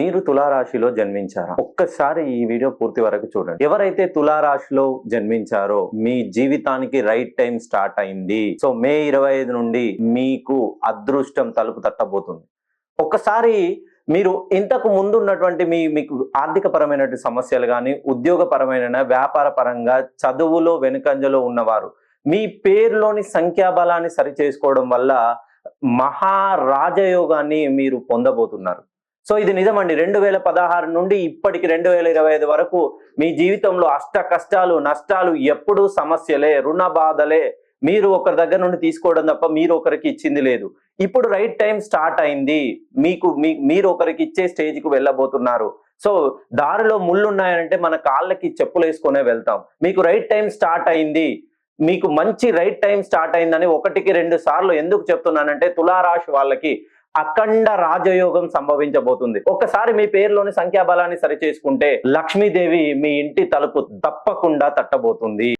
మీరు తులారాశిలో జన్మించారా? ఒక్కసారి ఈ వీడియో పూర్తి వరకు చూడండి. ఎవరైతే తులారాశిలో జన్మించారో మీ జీవితానికి రైట్ టైం స్టార్ట్ అయింది. సో మే 25 నుండి మీకు అదృష్టం తలుపు తట్టబోతుంది. ఒక్కసారి మీరు ఇంతకు ముందు ఉన్నటువంటి మీకు ఆర్థిక పరమైనటువంటి సమస్యలు కానీ, ఉద్యోగపరమైన, వ్యాపార పరంగా, చదువులో వెనుకంజలో ఉన్నవారు మీ పేరులోని సంఖ్యాబలాన్ని సరి చేసుకోవడం వల్ల మహారాజయోగాన్ని మీరు పొందబోతున్నారు. సో ఇది నిజమండి. 2016 నుండి ఇప్పటికి 2025 వరకు మీ జీవితంలో అష్ట కష్టాలు, నష్టాలు, ఎప్పుడూ సమస్యలే, రుణ బాధలే. మీరు ఒకరి దగ్గర నుండి తీసుకోవడం తప్ప మీరు ఒకరికి ఇచ్చింది లేదు. ఇప్పుడు రైట్ టైం స్టార్ట్ అయింది. మీరు ఒకరికి ఇచ్చే స్టేజ్కి వెళ్ళబోతున్నారు. సో దారిలో ముళ్ళు ఉన్నాయంటే మన కాళ్ళకి చెప్పులు వేసుకునే వెళ్తాం. మీకు రైట్ టైం స్టార్ట్ అయింది. మీకు మంచి రైట్ టైం స్టార్ట్ అయిందని 1-2 సార్లు ఎందుకు చెప్తున్నానంటే, తులారాశి వాళ్ళకి అఖండ రాజయోగం సంభవించబోతుంది. ఒక్కసారి మీ పేరులోని సంఖ్యాబలాన్ని సరి చేసుకుంటే లక్ష్మీదేవి మీ ఇంటి తలుపు తప్పకుండా తట్టబోతుంది.